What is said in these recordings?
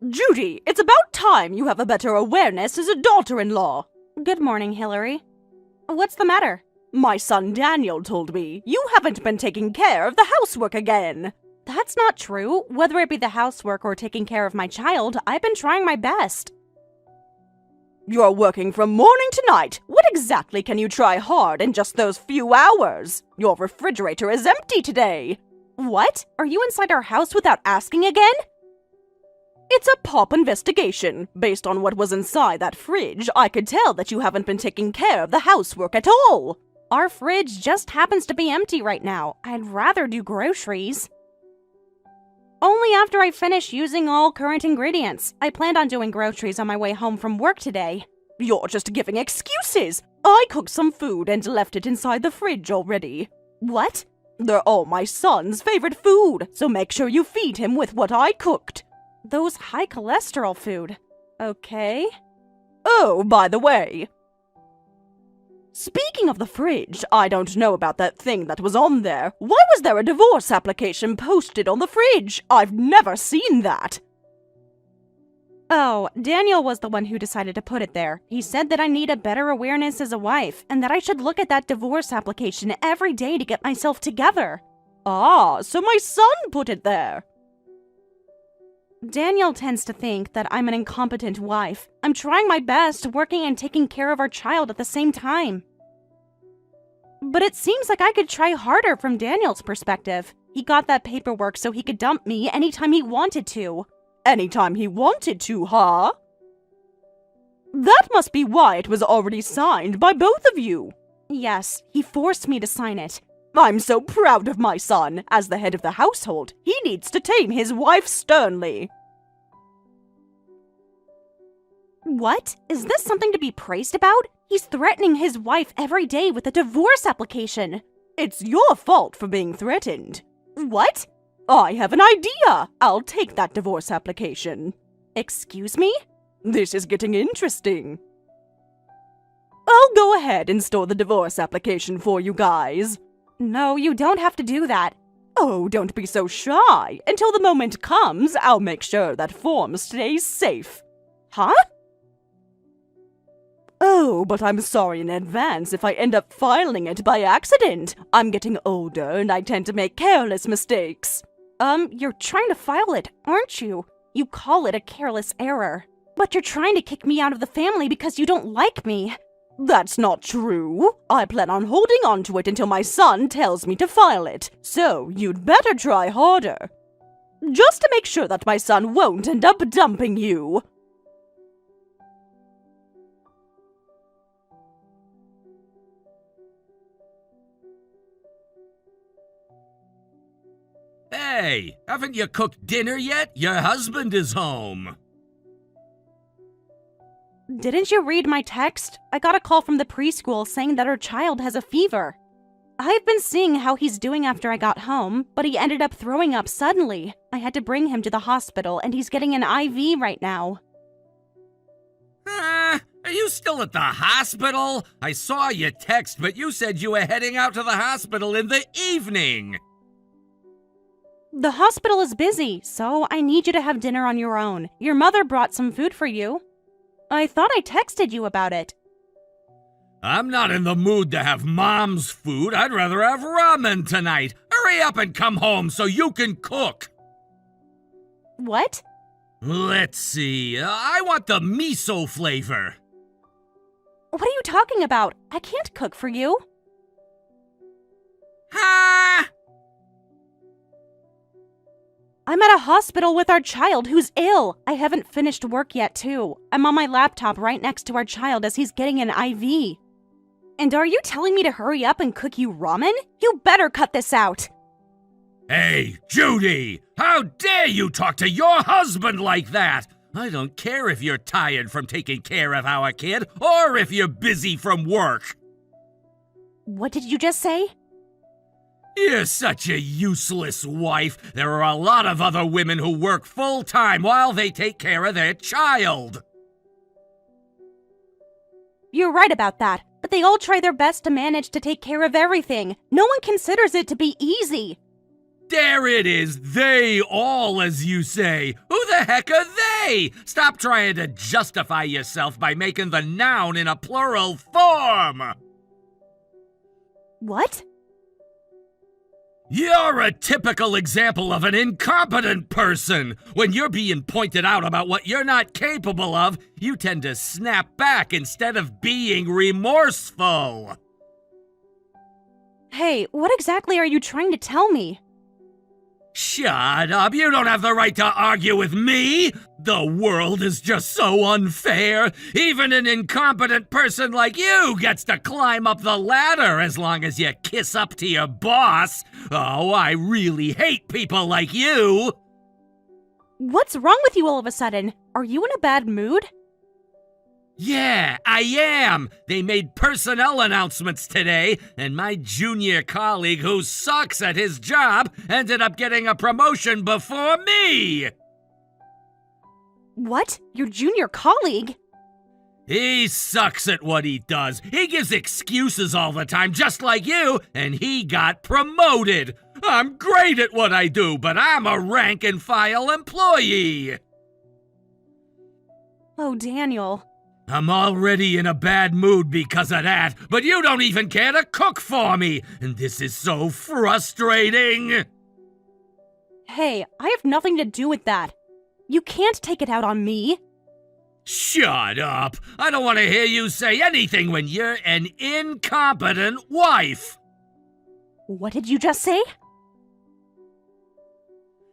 Judy, it's about time you have a better awareness as a daughter-in-law. Good morning, Hillary. What's the matter? My son Daniel told me you haven't been taking care of the housework again. That's not true. Whether it be the housework or taking care of my child, I've been trying my best. You're working from morning to night. What exactly can you try hard in just those few hours? Your refrigerator is empty today. What? Are you inside our house without asking again? It's a pop investigation. Based on what was inside that fridge, I could tell that you haven't been taking care of the housework at all. Our fridge just happens to be empty right now. I'd rather do groceries. Only after I finish using all current ingredients. I planned on doing groceries on my way home from work today. You're just giving excuses. I cooked some food and left it inside the fridge already. What? They're all my son's favorite food, so make sure you feed him with what I cooked. Those high cholesterol food. Okay. Oh, by the way. Speaking of the fridge, I don't know about that thing that was on there. Why was there a divorce application posted on the fridge? I've never seen that. Oh, Daniel was the one who decided to put it there. He said that I need a better awareness as a wife, and that I should look at that divorce application every day to get myself together. Ah, so my son put it there. Daniel tends to think that I'm an incompetent wife. I'm trying my best, working and taking care of our child at the same time. But it seems like I could try harder from Daniel's perspective. He got that paperwork so he could dump me anytime he wanted to. Anytime he wanted to, huh? That must be why it was already signed by both of you. Yes, he forced me to sign it. I'm so proud of my son. As the head of the household, he needs to tame his wife sternly. What? Is this something to be praised about? He's threatening his wife every day with a divorce application. It's your fault for being threatened. What? I have an idea. I'll take that divorce application. Excuse me? This is getting interesting. I'll go ahead and store the divorce application for you guys. No, you don't have to do that. Oh, don't be so shy. Until the moment comes, I'll make sure that form stays safe. Huh? Oh, but I'm sorry in advance if I end up filing it by accident. I'm getting older and I tend to make careless mistakes. You're trying to file it, aren't you? You call it a careless error. But you're trying to kick me out of the family because you don't like me. That's not true. I plan on holding on to it until my son tells me to file it. So, you'd better try harder. Just to make sure that my son won't end up dumping you. Hey, haven't you cooked dinner yet? Your husband is home. Didn't you read my text? I got a call from the preschool saying that our child has a fever. I've been seeing how he's doing after I got home, but he ended up throwing up suddenly. I had to bring him to the hospital, and he's getting an IV right now. Are you still at the hospital? I saw your text, but you said you were heading out to the hospital in the evening. The hospital is busy, so I need you to have dinner on your own. Your mother brought some food for you. I thought I texted you about it. I'm not in the mood to have Mom's food. I'd rather have ramen tonight. Hurry up and come home so you can cook. What? Let's see. I want the miso flavor. What are you talking about? I can't cook for you. Ha! I'm at a hospital with our child who's ill. I haven't finished work yet, too. I'm on my laptop right next to our child as he's getting an IV. And are you telling me to hurry up and cook you ramen? You better cut this out. Hey, Judy! How dare you talk to your husband like that? I don't care if you're tired from taking care of our kid or if you're busy from work. What did you just say? You're such a useless wife. There are a lot of other women who work full-time while they take care of their child. You're right about that, but they all try their best to manage to take care of everything. No one considers it to be easy. There it is, they all, as you say. Who the heck are they? Stop trying to justify yourself by making the noun in a plural form. What? You're a typical example of an incompetent person. When you're being pointed out about what you're not capable of, you tend to snap back instead of being remorseful. Hey, what exactly are you trying to tell me? Shut up, you don't have the right to argue with me! The world is just so unfair! Even an incompetent person like you gets to climb up the ladder as long as you kiss up to your boss! Oh, I really hate people like you! What's wrong with you all of a sudden? Are you in a bad mood? Yeah, I am! They made personnel announcements today, and my junior colleague who sucks at his job ended up getting a promotion before me! What? Your junior colleague? He sucks at what he does. He gives excuses all the time, just like you, and he got promoted. I'm great at what I do, but I'm a rank and file employee. Oh, Daniel. I'm already in a bad mood because of that, but you don't even care to cook for me, and this is so frustrating. Hey, I have nothing to do with that. You can't take it out on me. Shut up. I don't want to hear you say anything when you're an incompetent wife. What did you just say?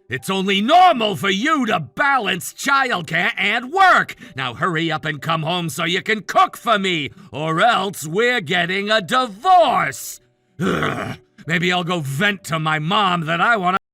It's only normal for you to balance childcare and work. Now hurry up and come home so you can cook for me, or else we're getting a divorce. Ugh. Maybe I'll go vent to my mom that I want to...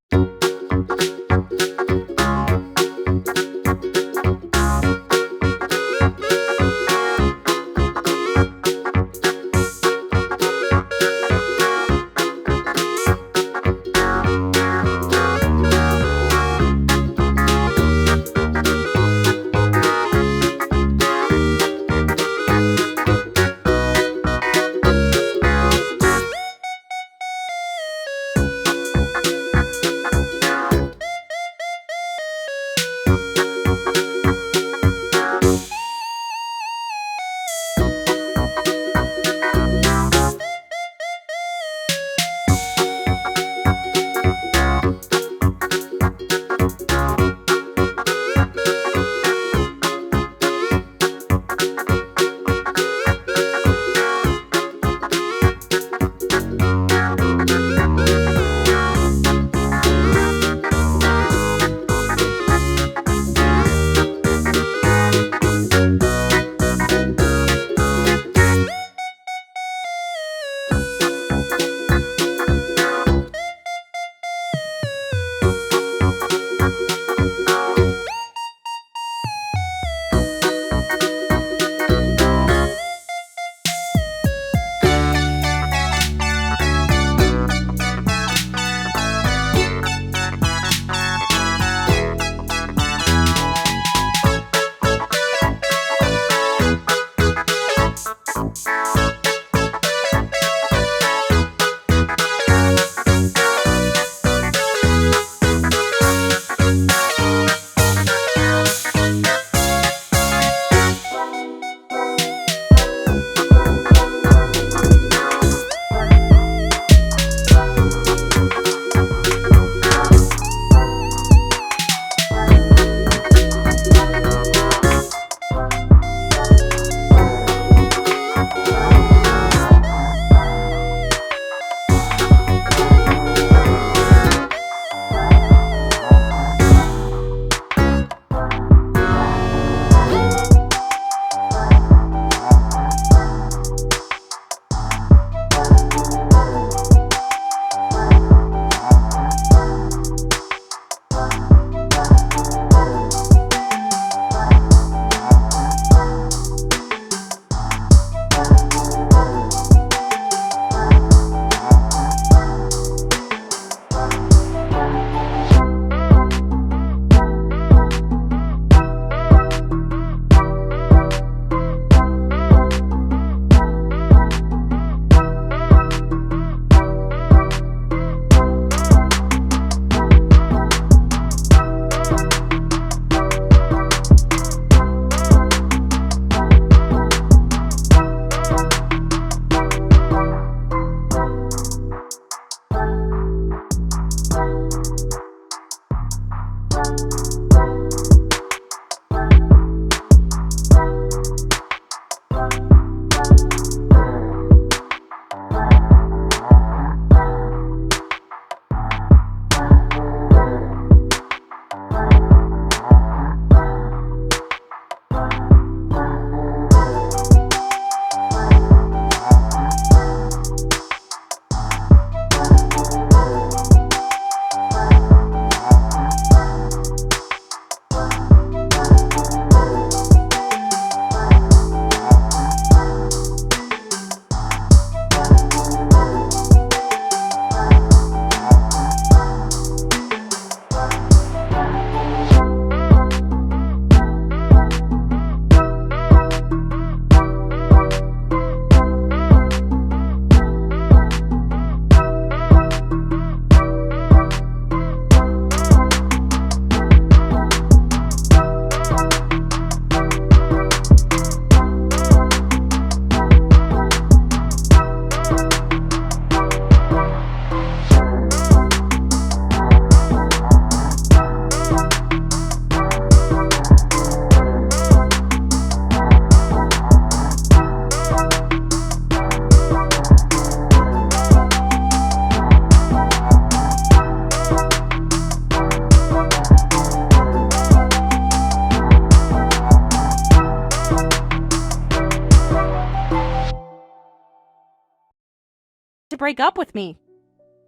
break up with me.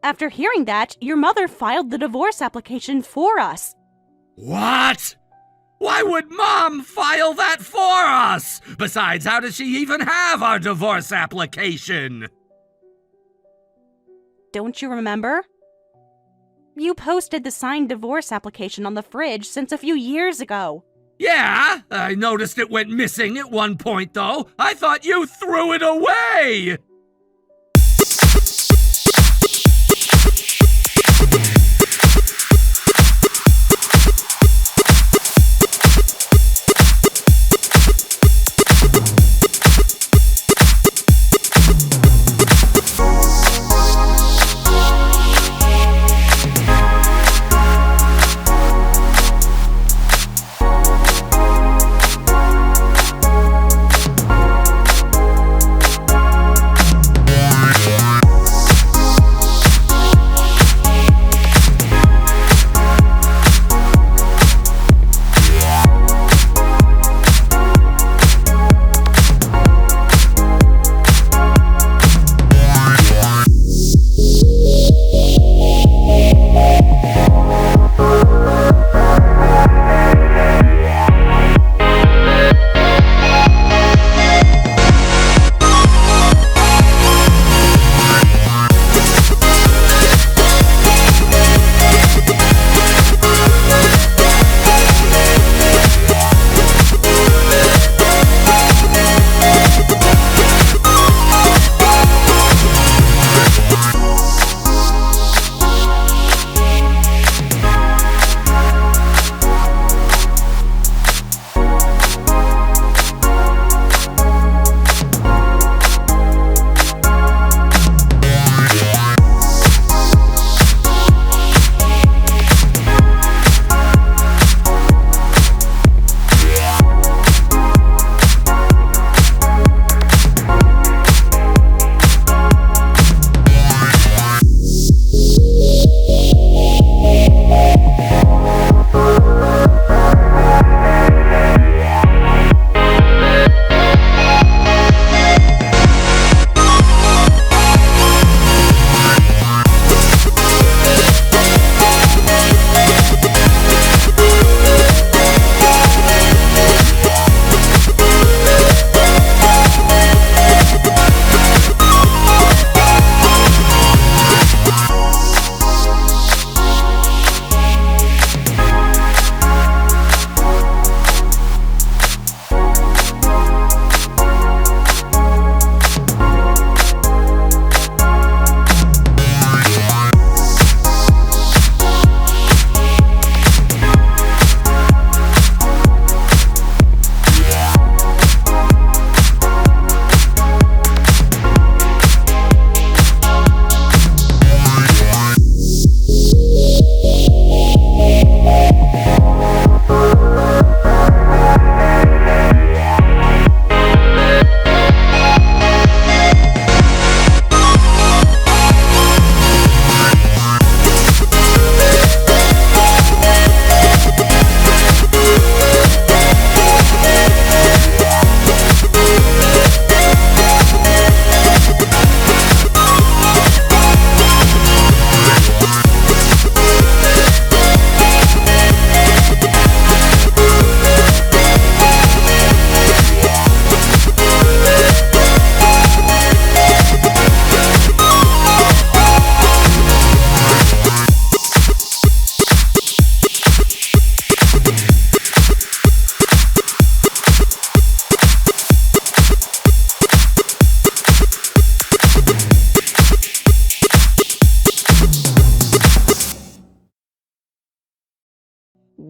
After hearing that, your mother filed the divorce application for us. What? Why would Mom file that for us? Besides, how does she even have our divorce application? Don't you remember? You posted the signed divorce application on the fridge since a few years ago. Yeah, I noticed it went missing at one point, though. I thought you threw it away!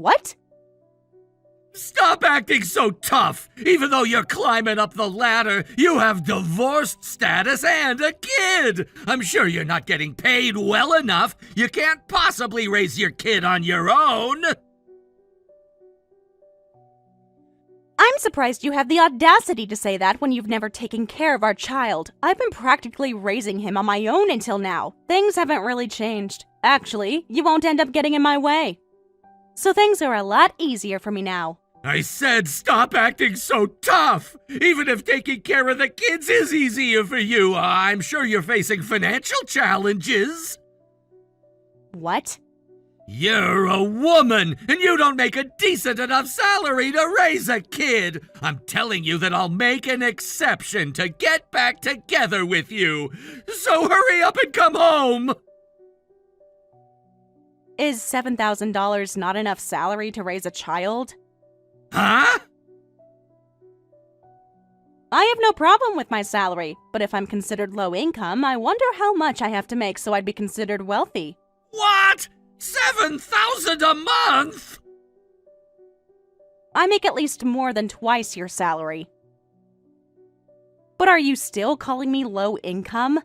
What? Stop acting so tough! Even though you're climbing up the ladder, you have divorced status and a kid! I'm sure you're not getting paid well enough. You can't possibly raise your kid on your own! I'm surprised you have the audacity to say that when you've never taken care of our child. I've been practically raising him on my own until now. Things haven't really changed. Actually, you won't end up getting in my way. So things are a lot easier for me now. I said stop acting so tough! Even if taking care of the kids is easier for you, I'm sure you're facing financial challenges. What? You're a woman, and you don't make a decent enough salary to raise a kid. I'm telling you that I'll make an exception to get back together with you. So hurry up and come home! Is $7,000 not enough salary to raise a child? Huh? I have no problem with my salary, but if I'm considered low income, I wonder how much I have to make so I'd be considered wealthy. What? $7,000 a month? I make at least more than twice your salary. But are you still calling me low income?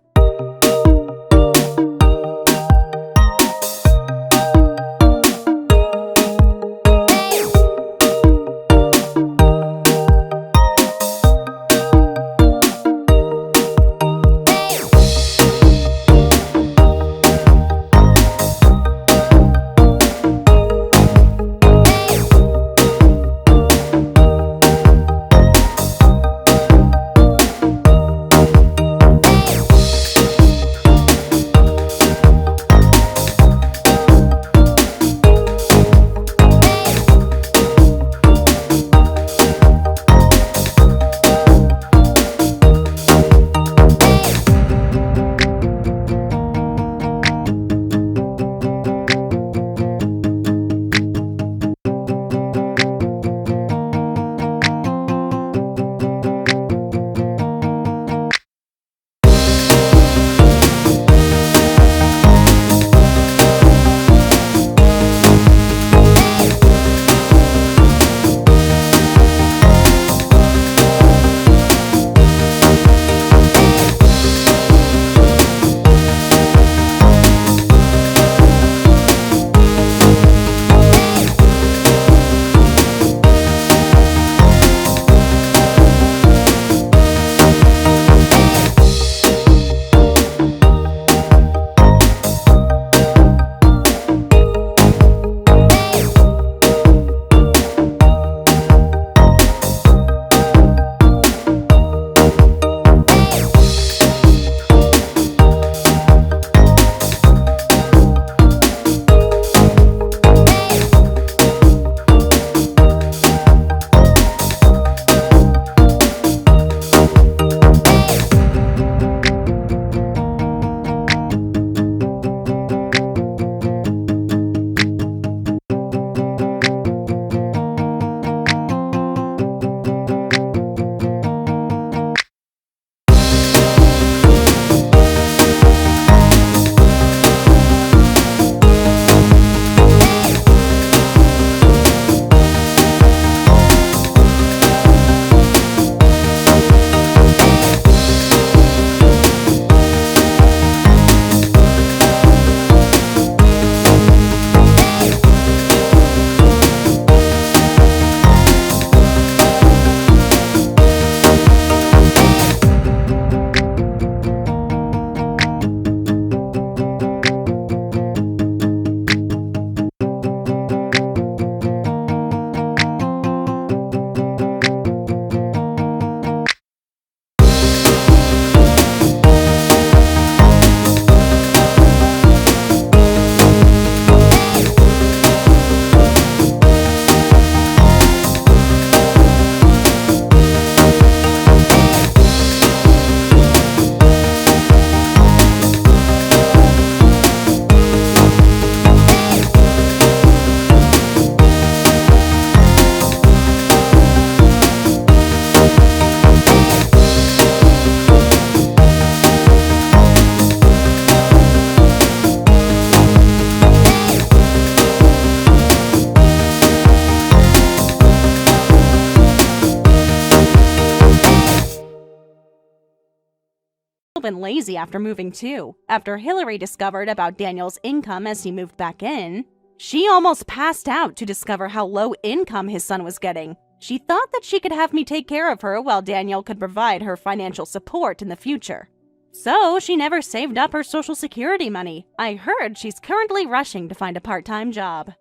Been lazy after moving too. After Hillary discovered about Daniel's income as he moved back in, she almost passed out to discover how low income his son was getting. She thought that she could have me take care of her while Daniel could provide her financial support in the future. So she never saved up her Social Security money. I heard she's currently rushing to find a part-time job.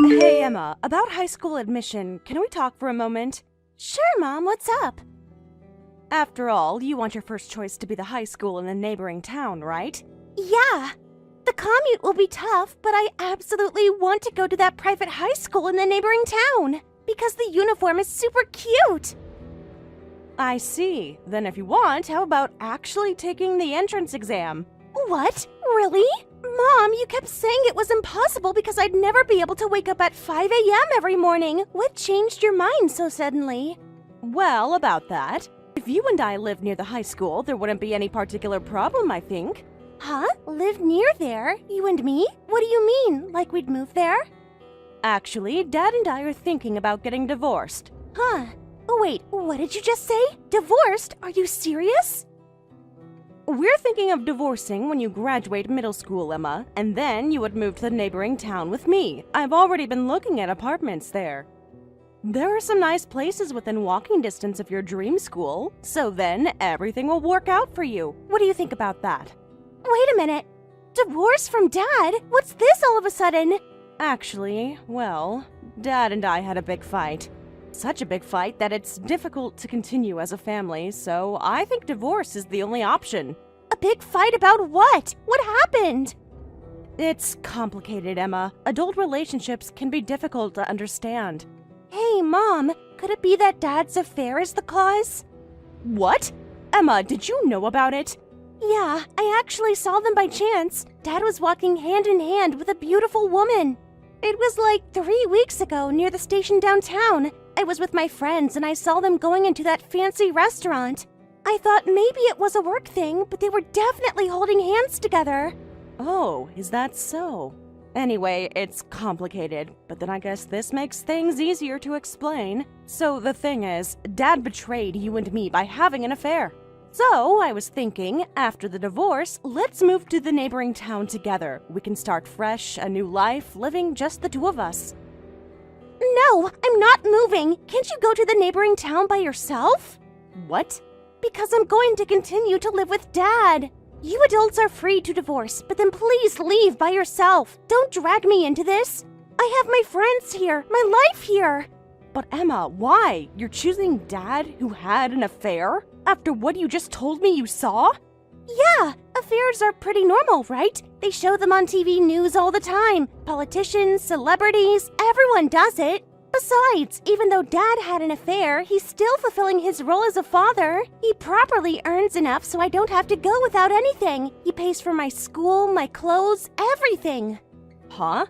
Hey, Emma, about high school admission, can we talk for a moment? Sure, Mom, what's up? After all, you want your first choice to be the high school in a neighboring town, right? Yeah. The commute will be tough, but I absolutely want to go to that private high school in the neighboring town because the uniform is super cute. I see. Then if you want, how about actually taking the entrance exam? What? Really? Mom, you kept saying it was impossible because I'd never be able to wake up at 5 a.m. every morning. What changed your mind so suddenly? Well, about that. If you and I lived near the high school, there wouldn't be any particular problem, I think. Huh? Live near there? You and me? What do you mean? Like we'd move there? Actually, Dad and I are thinking about getting divorced. Huh. Oh, wait, what did you just say? Divorced? Are you serious? We're thinking of divorcing when you graduate middle school, Emma, and then you would move to the neighboring town with me. I've already been looking at apartments there. There are some nice places within walking distance of your dream school, so then everything will work out for you. What do you think about that? Wait a minute. Divorce from Dad? What's this all of a sudden? Actually, well, Dad and I had a big fight. Such a big fight that it's difficult to continue as a family, so I think divorce is the only option. A big fight about what? What happened? It's complicated, Emma. Adult relationships can be difficult to understand. Hey, Mom, could it be that Dad's affair is the cause? What? Emma, did you know about it? Yeah, I actually saw them by chance. Dad was walking hand in hand with a beautiful woman. It was like 3 weeks ago near the station downtown. I was with my friends and I saw them going into that fancy restaurant. I thought maybe it was a work thing, but they were definitely holding hands together. Oh, is that so? Anyway, it's complicated, but then I guess this makes things easier to explain. So the thing is, Dad betrayed you and me by having an affair. So I was thinking, after the divorce, let's move to the neighboring town together. We can start fresh, a new life, living just the two of us. No, I'm not moving. Can't you go to the neighboring town by yourself? What? Because I'm going to continue to live with Dad. You adults are free to divorce, but then please leave by yourself. Don't drag me into this. I have my friends here, my life here. But Emma, why? You're choosing Dad who had an affair? After what you just told me you saw? Yeah, affairs are pretty normal, right? They show them on TV news all the time. Politicians, celebrities, everyone does it. Besides, even though Dad had an affair, he's still fulfilling his role as a father. He properly earns enough so I don't have to go without anything. He pays for my school, my clothes, everything. Huh?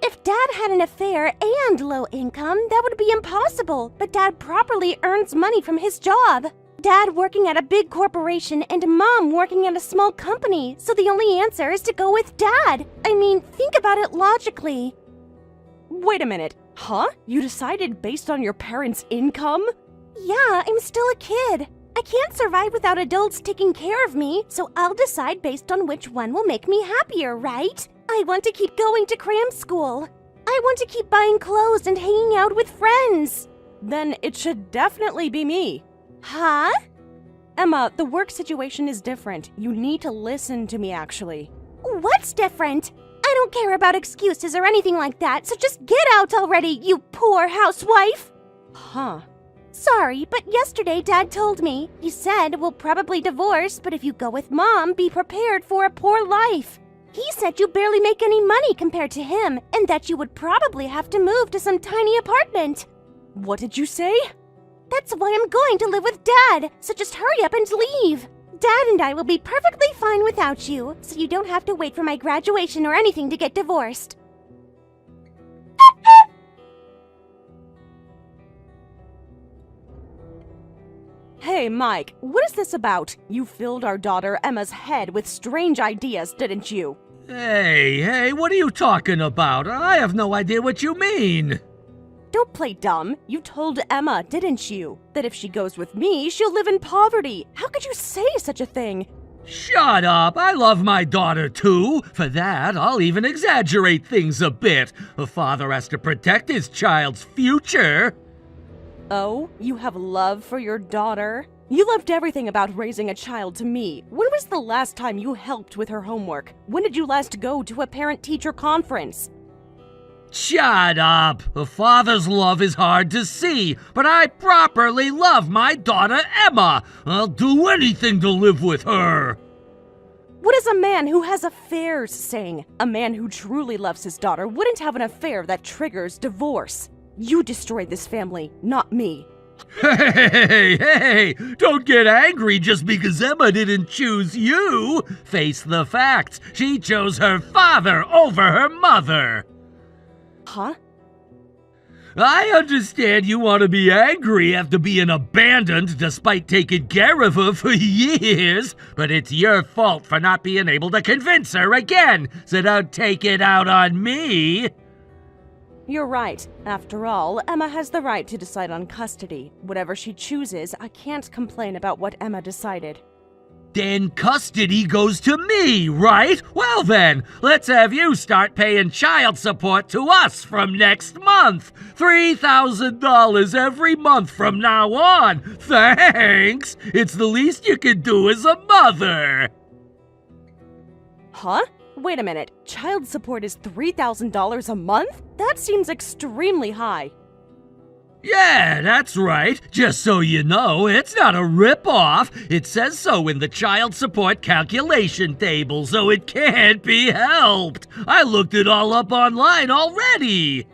If Dad had an affair and low income, that would be impossible. But Dad properly earns money from his job. Dad working at a big corporation and Mom working at a small company, so the only answer is to go with Dad. I mean, think about it logically. Wait a minute. Huh? You decided based on your parents' income? Yeah, I'm still a kid. I can't survive without adults taking care of me, so I'll decide based on which one will make me happier, right? I want to keep going to cram school. I want to keep buying clothes and hanging out with friends. Then it should definitely be me. Huh? Emma, the work situation is different. You need to listen to me, actually. What's different? I don't care about excuses or anything like that, so just get out already, you poor housewife! Huh. Sorry, but yesterday Dad told me. He said we'll probably divorce, but if you go with Mom, be prepared for a poor life. He said you barely make any money compared to him, and that you would probably have to move to some tiny apartment. What did you say? That's why I'm going to live with Dad, so just hurry up and leave. Dad and I will be perfectly fine without you, so you don't have to wait for my graduation or anything to get divorced. Hey, Mike, what is this about? You filled our daughter Emma's head with strange ideas, didn't you? Hey, what are you talking about? I have no idea what you mean. Don't play dumb. You told Emma, didn't you, that if she goes with me, she'll live in poverty. How could you say such a thing? Shut up! I love my daughter too. For that, I'll even exaggerate things a bit. A father has to protect his child's future. Oh, you have love for your daughter? You left everything about raising a child to me. When was the last time you helped with her homework? When did you last go to a parent-teacher conference? Shut up! A father's love is hard to see, but I properly love my daughter Emma. I'll do anything to live with her. What is a man who has affairs saying? A man who truly loves his daughter wouldn't have an affair that triggers divorce. You destroyed this family, not me. Hey, don't get angry just because Emma didn't choose you. Face the facts. She chose her father over her mother. Huh? I understand you want to be angry after being abandoned despite taking care of her for years, but it's your fault for not being able to convince her again, so don't take it out on me. You're right. After all, Emma has the right to decide on custody. Whatever she chooses, I can't complain about what Emma decided. Then custody goes to me, right? Well then, let's have you start paying child support to us from next month. $3,000 every month from now on. Thanks! It's the least you can do as a mother. Huh? Wait a minute. Child support is $3,000 a month? That seems extremely high. Yeah, that's right. Just so you know, it's not a rip-off. It says so in the child support calculation table, so it can't be helped. I looked it all up online already.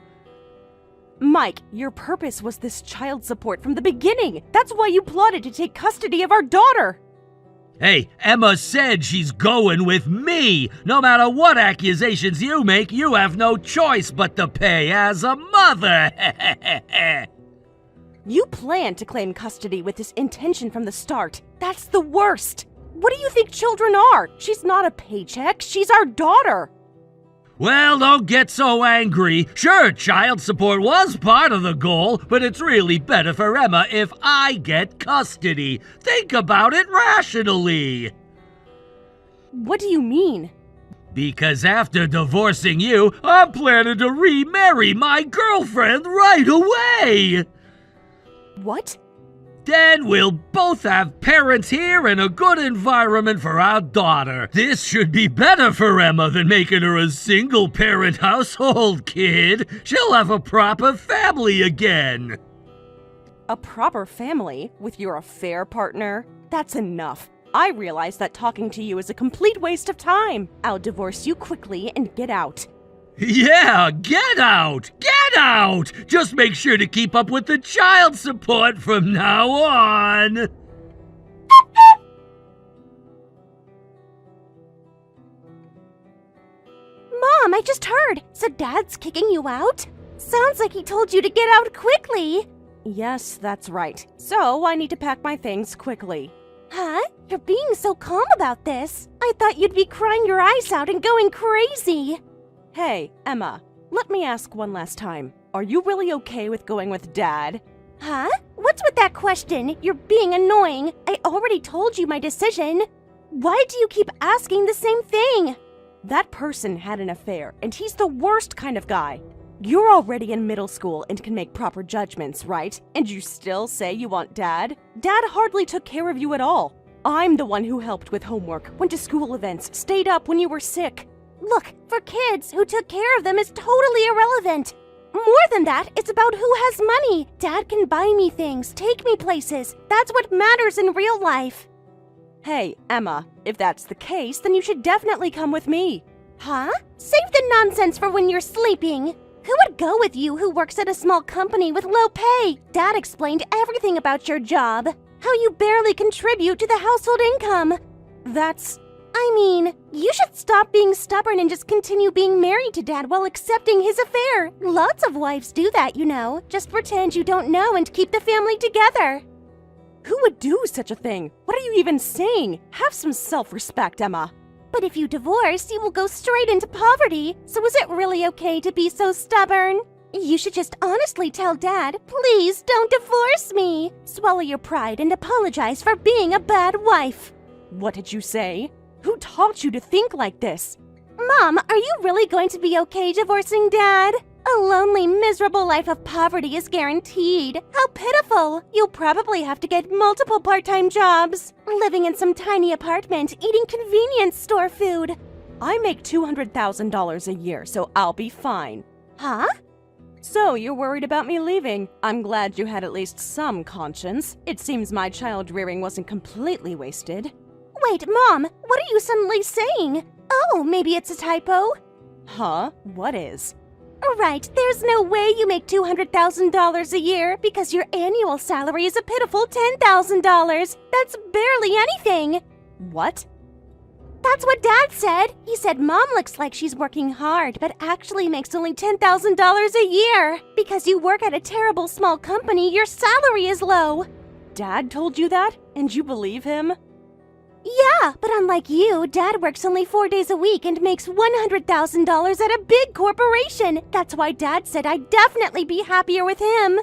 Mike, your purpose was this child support from the beginning. That's why you plotted to take custody of our daughter. Hey, Emma said she's going with me. No matter what accusations you make, you have no choice but to pay as a mother. You planned to claim custody with this intention from the start. That's the worst. What do you think children are? She's not a paycheck. She's our daughter. Well, don't get so angry. Sure, child support was part of the goal, but it's really better for Emma if I get custody. Think about it rationally. What do you mean? Because after divorcing you, I'm planning to remarry my girlfriend right away. What? Then we'll both have parents here and a good environment for our daughter. This should be better for Emma than making her a single-parent household kid. She'll have a proper family again. A proper family with your affair partner? That's enough. I realize that talking to you is a complete waste of time. I'll divorce you quickly and get out. Yeah, get out! Get out! Just make sure to keep up with the child support from now on. Mom, I just heard. So Dad's kicking you out? Sounds like he told you to get out quickly. Yes, that's right. So I need to pack my things quickly. Huh? You're being so calm about this. I thought you'd be crying your eyes out and going crazy. Hey, Emma, let me ask one last time. Are you really okay with going with Dad? Huh? What's with that question? You're being annoying. I already told you my decision. Why do you keep asking the same thing? That person had an affair, and he's the worst kind of guy. You're already in middle school and can make proper judgments, right? And you still say you want Dad? Dad hardly took care of you at all. I'm the one who helped with homework, went to school events, stayed up when you were sick. Look, for kids, who took care of them is totally irrelevant. More than that, it's about who has money. Dad can buy me things, take me places. That's what matters in real life. Hey, Emma, if that's the case, then you should definitely come with me. Huh? Save the nonsense for when you're sleeping. Who would go with you who works at a small company with low pay? Dad explained everything about your job. How you barely contribute to the household income. You should stop being stubborn and just continue being married to Dad while accepting his affair. Lots of wives do that, you know. Just pretend you don't know and keep the family together. Who would do such a thing? What are you even saying? Have some self-respect, Emma. But if you divorce, you will go straight into poverty. So is it really okay to be so stubborn? You should just honestly tell Dad, please don't divorce me. Swallow your pride and apologize for being a bad wife. What did you say? Who taught you to think like this? Mom, are you really going to be okay divorcing Dad? A lonely, miserable life of poverty is guaranteed. How pitiful! You'll probably have to get multiple part-time jobs, living in some tiny apartment, eating convenience store food. I make $200,000 a year, so I'll be fine. Huh? So, you're worried about me leaving. I'm glad you had at least some conscience. It seems my child rearing wasn't completely wasted. Wait, Mom, what are you suddenly saying? Oh, maybe it's a typo? Huh? What is? Right, there's no way you make $200,000 a year because your annual salary is a pitiful $10,000. That's barely anything. What? That's what Dad said. He said Mom looks like she's working hard, but actually makes only $10,000 a year. Because you work at a terrible small company, your salary is low. Dad told you that? And you believe him? Yeah, but unlike you, Dad works only 4 days a week and makes $100,000 at a big corporation. That's why Dad said I'd definitely be happier with him.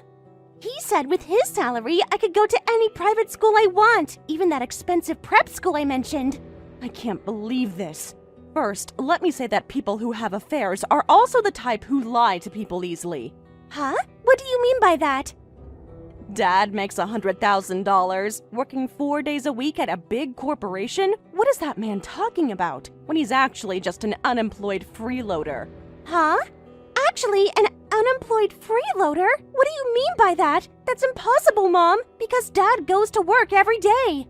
He said with his salary, I could go to any private school I want, even that expensive prep school I mentioned. I can't believe this. First, let me say that people who have affairs are also the type who lie to people easily. Huh? What do you mean by that? Dad makes $100,000, working 4 days a week at a big corporation? What is that man talking about, when he's actually just an unemployed freeloader? Huh? Actually, an unemployed freeloader? What do you mean by that? That's impossible, Mom, because Dad goes to work every day.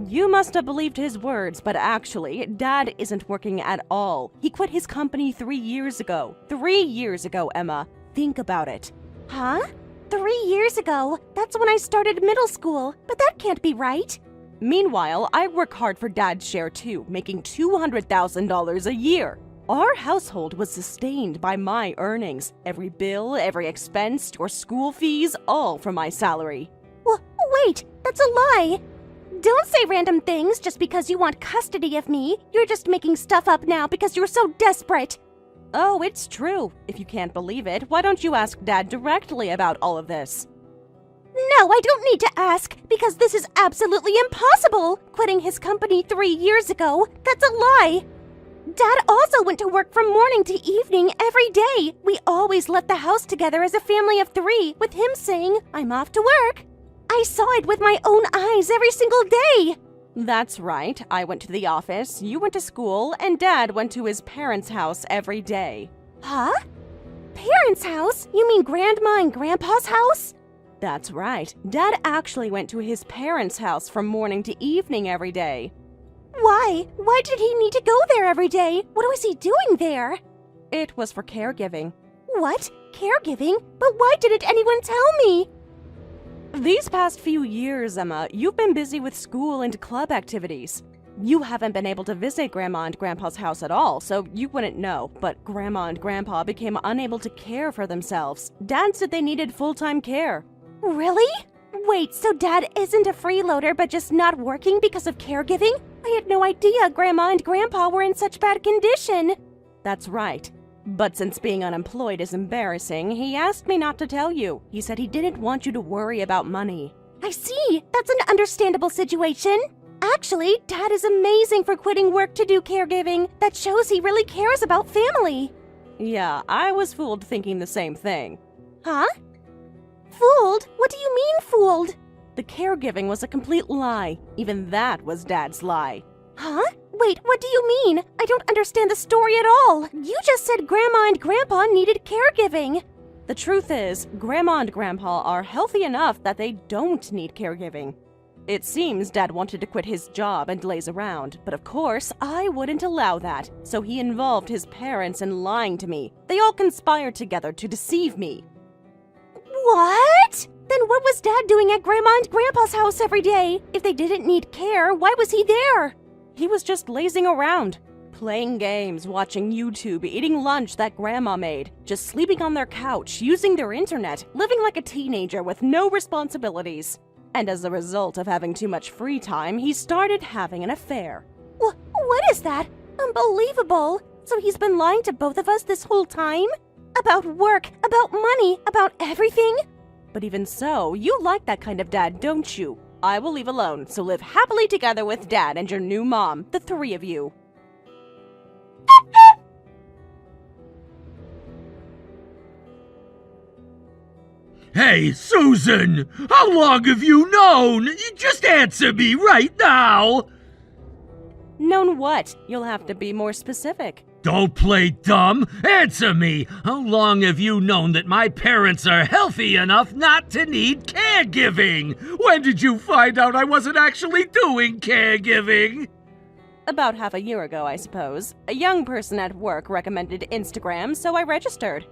You must have believed his words, but actually, Dad isn't working at all. He quit his company 3 years ago. 3 years ago, Emma. Think about it. Huh? 3 years ago? That's when I started middle school, but that can't be right. Meanwhile, I work hard for Dad's share too, making $200,000 a year. Our household was sustained by my earnings. Every bill, every expense, your school fees, all from my salary. Wait, that's a lie. Don't say random things just because you want custody of me. You're just making stuff up now because you're so desperate. Oh, it's true. If you can't believe it, why don't you ask Dad directly about all of this? No, I don't need to ask, because this is absolutely impossible. Quitting his company 3 years ago, that's a lie. Dad also went to work from morning to evening every day. We always left the house together as a family of 3, with him saying, I'm off to work. I saw it with my own eyes every single day. That's right. I went to the office, you went to school, and Dad went to his parents' house every day. Huh? Parents' house? You mean Grandma and Grandpa's house? That's right. Dad actually went to his parents' house from morning to evening every day. Why? Why did he need to go there every day? What was he doing there? It was for caregiving. What? Caregiving? But why didn't anyone tell me? These past few years, Emma, you've been busy with school and club activities. You haven't been able to visit Grandma and Grandpa's house at all, so you wouldn't know, but Grandma and Grandpa became unable to care for themselves. Dad said they needed full-time care. Really? Wait, so Dad isn't a freeloader but just not working because of caregiving? I had no idea Grandma and Grandpa were in such bad condition. That's right. But since being unemployed is embarrassing, he asked me not to tell you. He said he didn't want you to worry about money. I see. That's an understandable situation. Actually, Dad is amazing for quitting work to do caregiving. That shows he really cares about family. Yeah, I was fooled thinking the same thing. Huh? Fooled? What do you mean fooled? The caregiving was a complete lie. Even that was Dad's lie. Huh? Wait, what do you mean? I don't understand the story at all. You just said Grandma and Grandpa needed caregiving. The truth is, Grandma and Grandpa are healthy enough that they don't need caregiving. It seems Dad wanted to quit his job and laze around, but of course, I wouldn't allow that, so he involved his parents in lying to me. They all conspired together to deceive me. What? Then what was Dad doing at Grandma and Grandpa's house every day? If they didn't need care, why was he there? He was just lazing around, playing games, watching YouTube, eating lunch that Grandma made, just sleeping on their couch, using their internet, living like a teenager with no responsibilities. And as a result of having too much free time, he started having an affair. What is that? Unbelievable! So he's been lying to both of us this whole time? About work, about money, about everything? But even so, you like that kind of dad, don't you? I will leave alone, so live happily together with Dad and your new mom, the 3 of you. Hey, Susan! How long have you known? Just answer me right now! Known what? You'll have to be more specific. Don't play dumb. Answer me. How long have you known that my parents are healthy enough not to need caregiving? When did you find out I wasn't actually doing caregiving? About half a year ago, I suppose. A young person at work recommended Instagram, so I registered.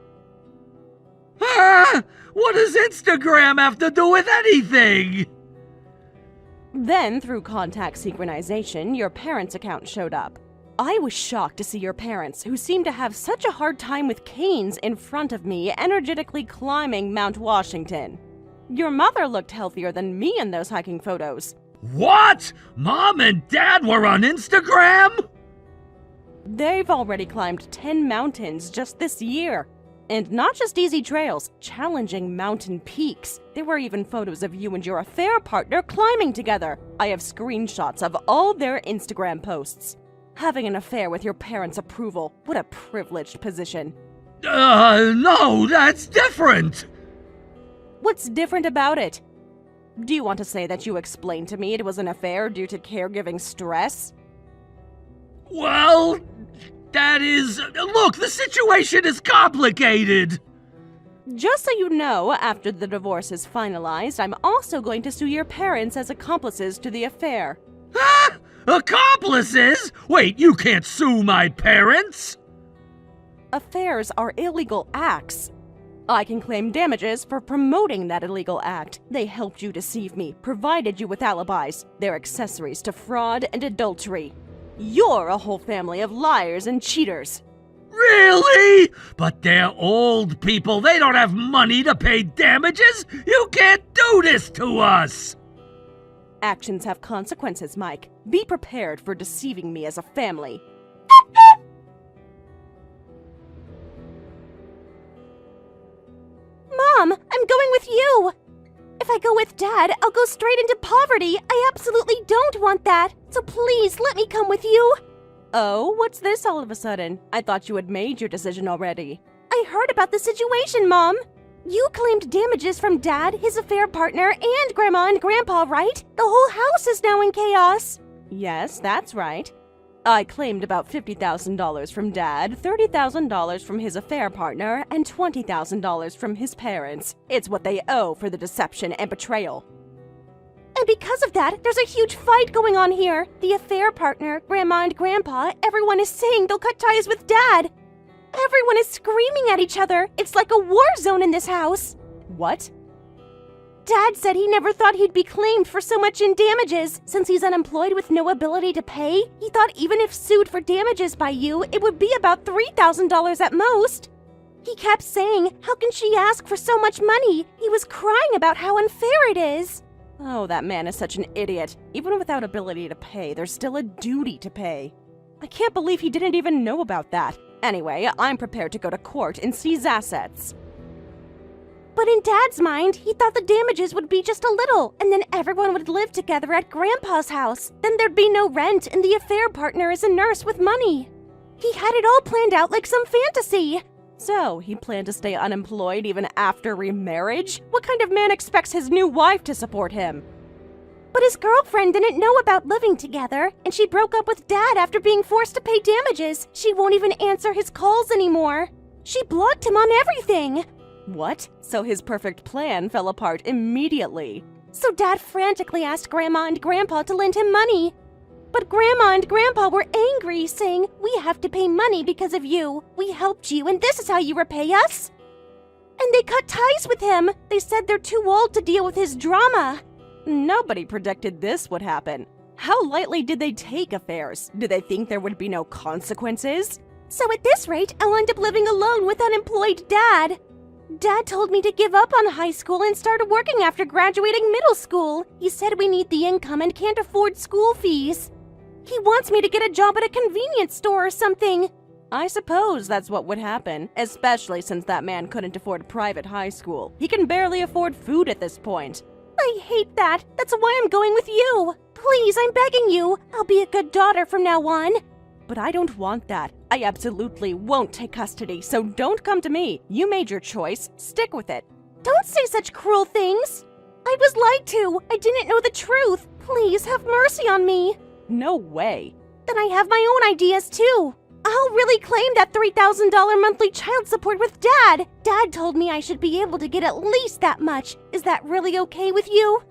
Ah! What does Instagram have to do with anything? Then, through contact synchronization, your parents' account showed up. I was shocked to see your parents, who seemed to have such a hard time with canes, in front of me, energetically climbing Mount Washington. Your mother looked healthier than me in those hiking photos. What? Mom and Dad were on Instagram? They've already climbed 10 mountains just this year. And not just easy trails, challenging mountain peaks. There were even photos of you and your affair partner climbing together. I have screenshots of all their Instagram posts. Having an affair with your parents' approval, what a privileged position. No, that's different. What's different about it? Do you want to say that you explained to me it was an affair due to caregiving stress? Well, that is... Look, the situation is complicated. Just so you know, after the divorce is finalized, I'm also going to sue your parents as accomplices to the affair. Huh? Accomplices? Wait, you can't sue my parents? Affairs are illegal acts. I can claim damages for promoting that illegal act. They helped you deceive me, provided you with alibis. They're accessories to fraud and adultery. You're a whole family of liars and cheaters. Really? But they're old people. They don't have money to pay damages. You can't do this to us. Actions have consequences, Mike. Be prepared for deceiving me as a family. Mom, I'm going with you! If I go with Dad, I'll go straight into poverty. I absolutely don't want that. So please, let me come with you. Oh, what's this all of a sudden? I thought you had made your decision already. I heard about the situation, Mom. You claimed damages from Dad, his affair partner, and Grandma and Grandpa, right? The whole house is now in chaos. Yes, that's right. I claimed about $50,000 from Dad, $30,000 from his affair partner, and $20,000 from his parents. It's what they owe for the deception and betrayal. And because of that, there's a huge fight going on here. The affair partner, Grandma and Grandpa, everyone is saying they'll cut ties with Dad. Everyone is screaming at each other. It's like a war zone in this house. What? Dad said he never thought he'd be claimed for so much in damages. Since he's unemployed with no ability to pay, he thought even if sued for damages by you, it would be about $3,000 at most. He kept saying, how can she ask for so much money? He was crying about how unfair it is. Oh, that man is such an idiot. Even without ability to pay, there's still a duty to pay. I can't believe he didn't even know about that. Anyway, I'm prepared to go to court and seize assets. But in Dad's mind, he thought the damages would be just a little, and then everyone would live together at Grandpa's house. Then there'd be no rent, and the affair partner is a nurse with money. He had it all planned out like some fantasy. So, he planned to stay unemployed even after remarriage? What kind of man expects his new wife to support him? But his girlfriend didn't know about living together, and she broke up with Dad after being forced to pay damages. She won't even answer his calls anymore. She blocked him on everything. What? So his perfect plan fell apart immediately. So Dad frantically asked Grandma and Grandpa to lend him money. But Grandma and Grandpa were angry, saying, we have to pay money because of you. We helped you, and this is how you repay us. And they cut ties with him. They said they're too old to deal with his drama. Nobody predicted this would happen. How lightly did they take affairs? Did they think there would be no consequences? So at this rate, I'll end up living alone with unemployed Dad. Dad told me to give up on high school and start working after graduating middle school. He said we need the income and can't afford school fees. He wants me to get a job at a convenience store or something. I suppose that's what would happen, especially since that man couldn't afford private high school. He can barely afford food at this point. I hate that. That's why I'm going with you. Please, I'm begging you. I'll be a good daughter from now on. But I don't want that. I absolutely won't take custody, so don't come to me. You made your choice. Stick with it. Don't say such cruel things. I was lied to. I didn't know the truth. Please have mercy on me. No way. Then I have my own ideas too. I'll really claim that $3,000 monthly child support with Dad. Dad told me I should be able to get at least that much. Is that really okay with you?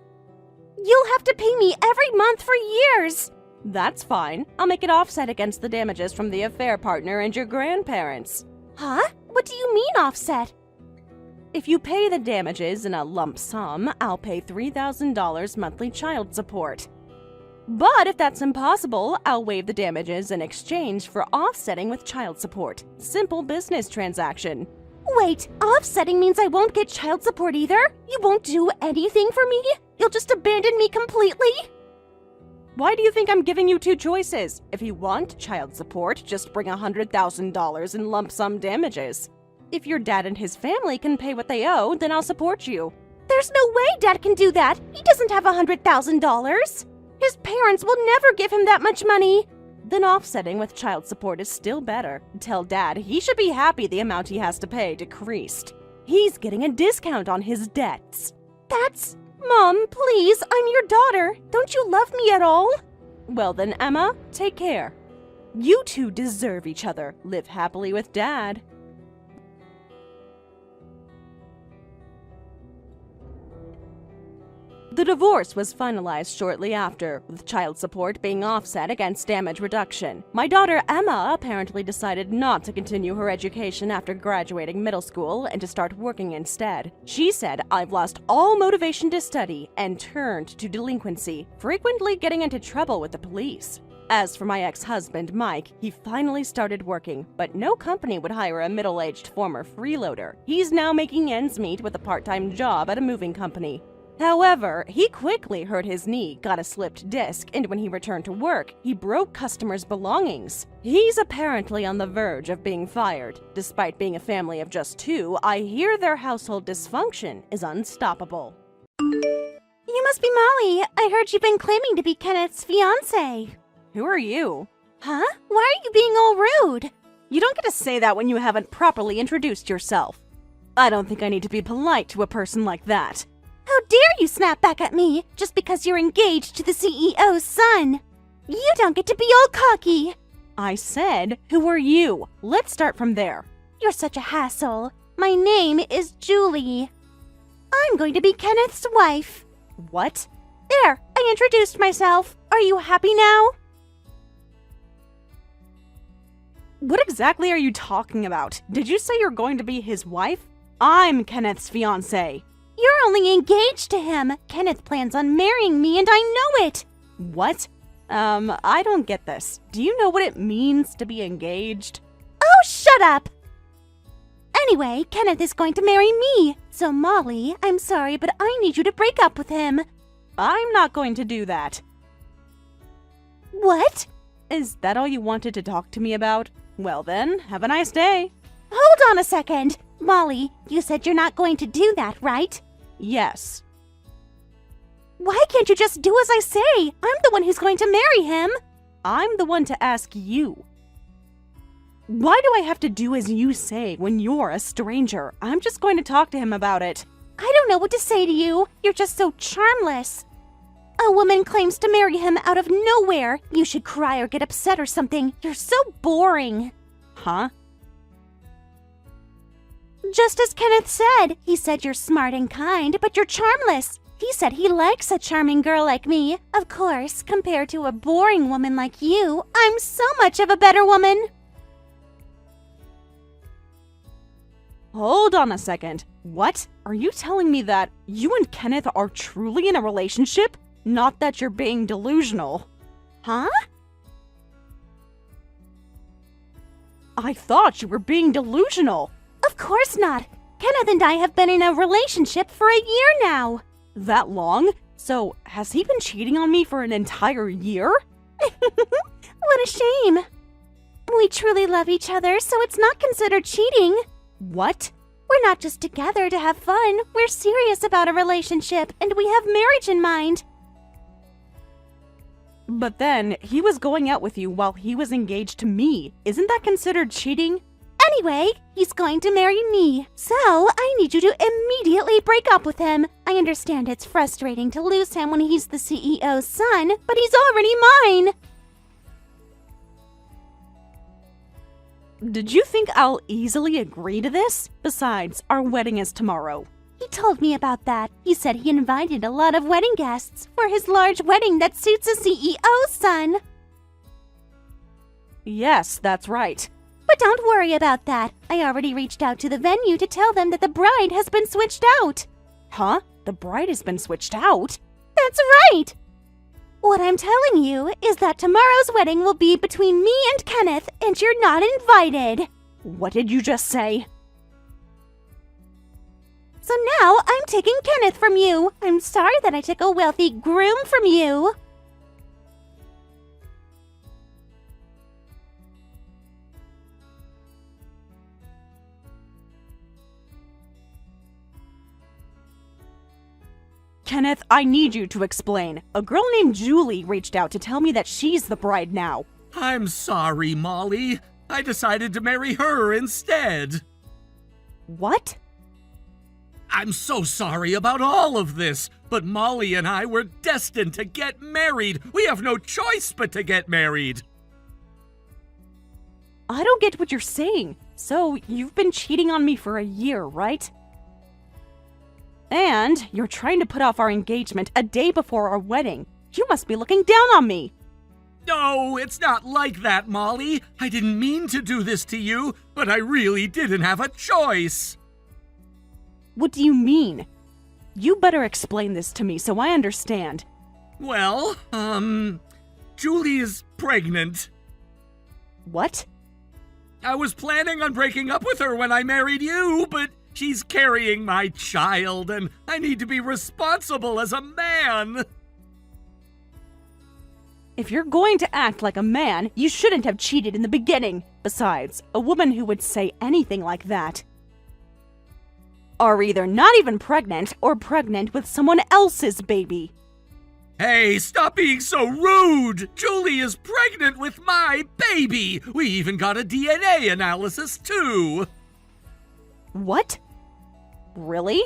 You'll have to pay me every month for years. That's fine. I'll make it offset against the damages from the affair partner and your grandparents. Huh? What do you mean offset? If you pay the damages in a lump sum, I'll pay $3,000 monthly child support. But if that's impossible, I'll waive the damages in exchange for offsetting with child support. Simple business transaction. Wait, offsetting means I won't get child support either? You won't do anything for me? You'll just abandon me completely? Why do you think I'm giving you two choices? If you want child support, just bring $100,000 in lump sum damages. If your dad and his family can pay what they owe, then I'll support you. There's no way Dad can do that. He doesn't have $100,000. His parents will never give him that much money. Then offsetting with child support is still better. Tell Dad he should be happy the amount he has to pay decreased. He's getting a discount on his debts. That's... Mom, please, I'm your daughter. Don't you love me at all? Well then, Emma, take care. You two deserve each other. Live happily with Dad. The divorce was finalized shortly after, with child support being offset against damage reduction. My daughter Emma apparently decided not to continue her education after graduating middle school and to start working instead. She said, "I've lost all motivation to study," and turned to delinquency, frequently getting into trouble with the police. As for my ex-husband, Mike, he finally started working, but no company would hire a middle-aged former freeloader. He's now making ends meet with a part-time job at a moving company. However, he quickly hurt his knee, got a slipped disc, and when he returned to work, he broke customers' belongings. He's apparently on the verge of being fired. Despite being a family of just two, I hear their household dysfunction is unstoppable. You must be Molly. I heard you've been claiming to be Kenneth's fiancé. Who are you? Huh? Why are you being all rude? You don't get to say that when you haven't properly introduced yourself. I don't think I need to be polite to a person like that. How dare you snap back at me just because you're engaged to the CEO's son? You don't get to be all cocky. I said, who are you? Let's start from there. You're such a hassle. My name is Julie. I'm going to be Kenneth's wife. What? There, I introduced myself. Are you happy now? What exactly are you talking about? Did you say you're going to be his wife? I'm Kenneth's fiancé. You're only engaged to him. Kenneth plans on marrying me and I know it. What? I don't get this. Do you know what it means to be engaged? Oh, shut up! Anyway, Kenneth is going to marry me. So, Molly, I'm sorry, but I need you to break up with him. I'm not going to do that. What? Is that all you wanted to talk to me about? Well then, have a nice day. Hold on a second. Molly, you said you're not going to do that, right? Yes. Why can't you just do as I say? I'm the one who's going to marry him. I'm the one to ask you. Why do I have to do as you say when you're a stranger? I'm just going to talk to him about it. I don't know what to say to you. You're just so charmless. A woman claims to marry him out of nowhere. You should cry or get upset or something. You're so boring. Huh? Just as Kenneth said. He said you're smart and kind, but you're charmless. He said he likes a charming girl like me. Of course, compared to a boring woman like you, I'm so much of a better woman. Hold on a second. What? Are you telling me that you and Kenneth are truly in a relationship? Not that you're being delusional. Huh? I thought you were being delusional. Of course not. Kenneth and I have been in a relationship for a year now. That long? So, has he been cheating on me for an entire year? What a shame. We truly love each other, so it's not considered cheating. What? We're not just together to have fun. We're serious about a relationship, and we have marriage in mind. But then, he was going out with you while he was engaged to me. Isn't that considered cheating? Anyway, he's going to marry me. So, I need you to immediately break up with him. I understand it's frustrating to lose him when he's the CEO's son, but he's already mine. Did you think I'll easily agree to this? Besides, our wedding is tomorrow. He told me about that. He said he invited a lot of wedding guests for his large wedding that suits a CEO's son. Yes, that's right. But don't worry about that. I already reached out to the venue to tell them that the bride has been switched out. Huh? The bride has been switched out? That's right! What I'm telling you is that tomorrow's wedding will be between me and Kenneth, and you're not invited. What did you just say? So now I'm taking Kenneth from you. I'm sorry that I took a wealthy groom from you. Kenneth, I need you to explain. A girl named Julie reached out to tell me that she's the bride now. I'm sorry, Molly. I decided to marry her instead. What? I'm so sorry about all of this, but Molly and I were destined to get married. We have no choice but to get married. I don't get what you're saying. So, you've been cheating on me for a year, right? And you're trying to put off our engagement a day before our wedding. You must be looking down on me. No, it's not like that, Molly. I didn't mean to do this to you, but I really didn't have a choice. What do you mean? You better explain this to me so I understand. Well, Julie is pregnant. What? I was planning on breaking up with her when I married you, but she's carrying my child, and I need to be responsible as a man. If you're going to act like a man, you shouldn't have cheated in the beginning. Besides, a woman who would say anything like that are either not even pregnant or pregnant with someone else's baby. Hey, stop being so rude! Julie is pregnant with my baby! We even got a DNA analysis, too! What? Really?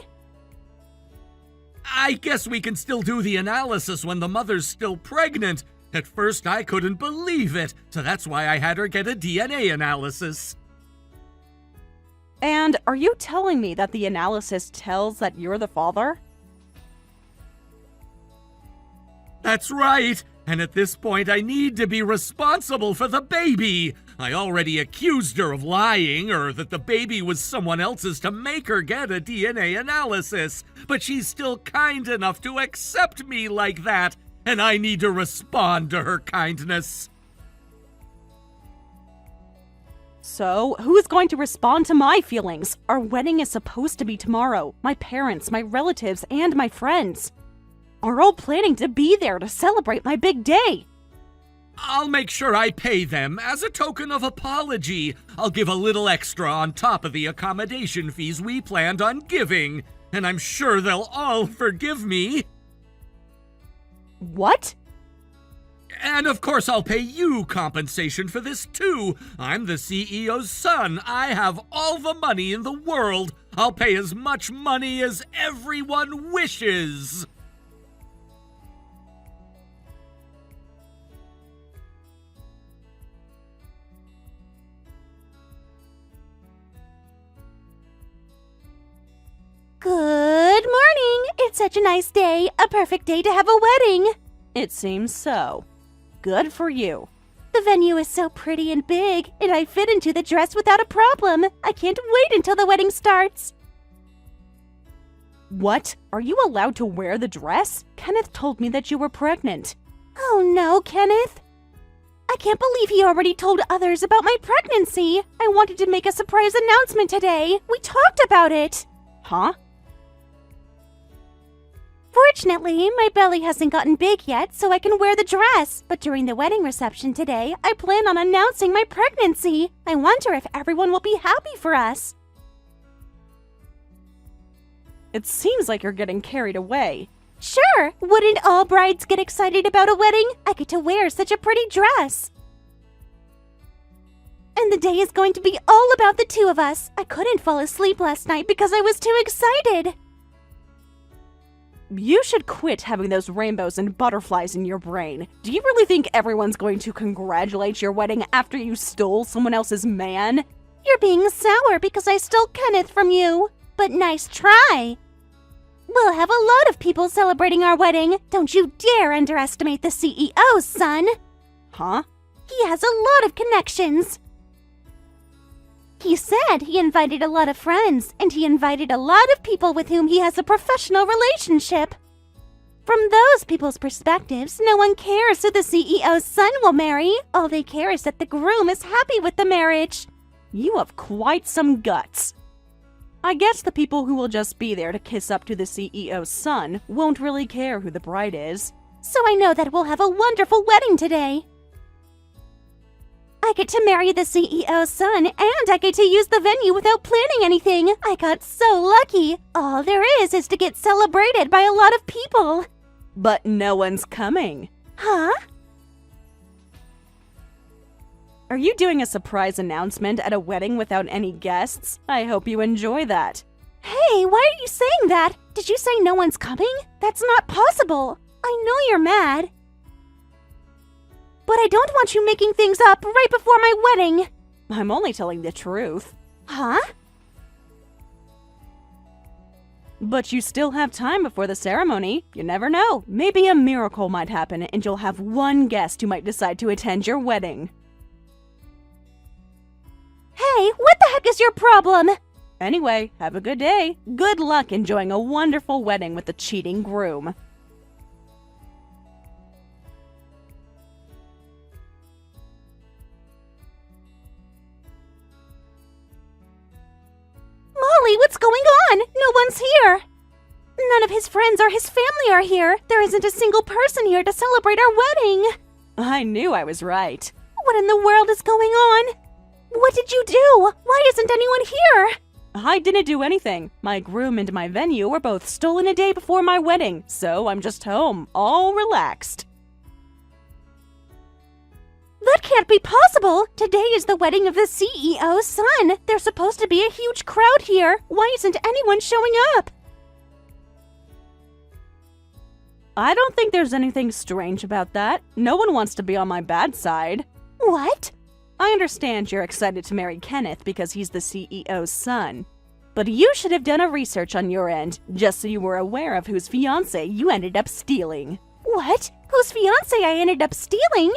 I guess we can still do the analysis when the mother's still pregnant. At first, I couldn't believe it, so that's why I had her get a DNA analysis. And are you telling me that the analysis tells that you're the father? That's right, and at this point I need to be responsible for the baby. I already accused her of lying or that the baby was someone else's to make her get a DNA analysis, but she's still kind enough to accept me like that, and I need to respond to her kindness. So, who's going to respond to my feelings? Our wedding is supposed to be tomorrow. My parents, my relatives, and my friends are all planning to be there to celebrate my big day. I'll make sure I pay them as a token of apology. I'll give a little extra on top of the accommodation fees we planned on giving, and I'm sure they'll all forgive me. What? And of course I'll pay you compensation for this too. I'm the CEO's son. I have all the money in the world. I'll pay as much money as everyone wishes. Good morning! It's such a nice day, a perfect day to have a wedding. It seems so. Good for you. The venue is so pretty and big, and I fit into the dress without a problem. I can't wait until the wedding starts. What? Are you allowed to wear the dress? Kenneth told me that you were pregnant. Oh no, Kenneth. I can't believe he already told others about my pregnancy. I wanted to make a surprise announcement today. We talked about it. Huh? Fortunately, my belly hasn't gotten big yet, so I can wear the dress. But during the wedding reception today, I plan on announcing my pregnancy. I wonder if everyone will be happy for us. It seems like you're getting carried away. Sure, wouldn't all brides get excited about a wedding? I get to wear such a pretty dress. And the day is going to be all about the two of us. I couldn't fall asleep last night because I was too excited. You should quit having those rainbows and butterflies in your brain. Do you really think everyone's going to congratulate your wedding after you stole someone else's man? You're being sour because I stole Kenneth from you. But nice try. We'll have a lot of people celebrating our wedding. Don't you dare underestimate the CEO, son. Huh? He has a lot of connections. He said he invited a lot of friends, and he invited a lot of people with whom he has a professional relationship. From those people's perspectives, no one cares who the CEO's son will marry. All they care is that the groom is happy with the marriage. You have quite some guts. I guess the people who will just be there to kiss up to the CEO's son won't really care who the bride is. So I know that we'll have a wonderful wedding today. I get to marry the CEO's son, and I get to use the venue without planning anything. I got so lucky. All there is to get celebrated by a lot of people. But no one's coming. Huh? Are you doing a surprise announcement at a wedding without any guests? I hope you enjoy that. Hey, why are you saying that? Did you say no one's coming? That's not possible. I know you're mad. But I don't want you making things up right before my wedding. I'm only telling the truth. Huh? But you still have time before the ceremony. You never know. Maybe a miracle might happen and you'll have one guest who might decide to attend your wedding. Hey, what the heck is your problem? Anyway, have a good day. Good luck enjoying a wonderful wedding with the cheating groom. Molly, what's going on? No one's here. None of his friends or his family are here. There isn't a single person here to celebrate our wedding. I knew I was right. What in the world is going on? What did you do? Why isn't anyone here? I didn't do anything. My groom and my venue were both stolen a day before my wedding, so I'm just home, all relaxed. That can't be possible! Today is the wedding of the CEO's son! There's supposed to be a huge crowd here! Why isn't anyone showing up? I don't think there's anything strange about that. No one wants to be on my bad side. What? I understand you're excited to marry Kenneth because he's the CEO's son. But you should have done a research on your end, just so you were aware of whose fiancé you ended up stealing. What? Whose fiancé I ended up stealing?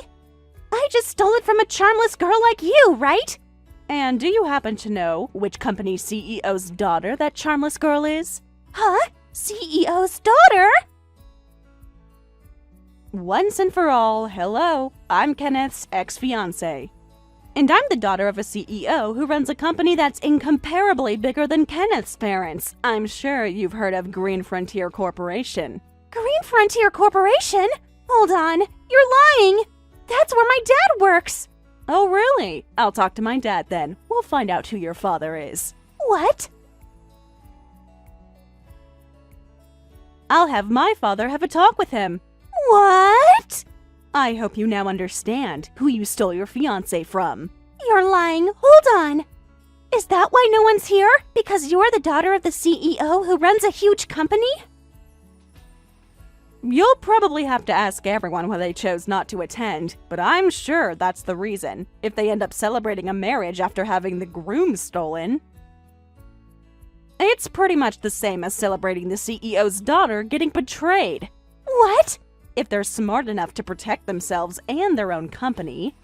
I just stole it from a charmless girl like you, right? And do you happen to know which company CEO's daughter that charmless girl is? Huh? CEO's daughter? Once and for all, hello, I'm Kenneth's ex-fiancé. And I'm the daughter of a CEO who runs a company that's incomparably bigger than Kenneth's parents. I'm sure you've heard of Green Frontier Corporation. Green Frontier Corporation? Hold on, you're lying! That's where my dad works! Oh, really? I'll talk to my dad then. We'll find out who your father is. What? I'll have my father have a talk with him. What? I hope you now understand who you stole your fiancé from. You're lying. Hold on. Is that why no one's here? Because you're the daughter of the CEO who runs a huge company? You'll probably have to ask everyone why they chose not to attend, but I'm sure that's the reason, if they end up celebrating a marriage after having the groom stolen. It's pretty much the same as celebrating the CEO's daughter getting betrayed. What? If they're smart enough to protect themselves and their own company,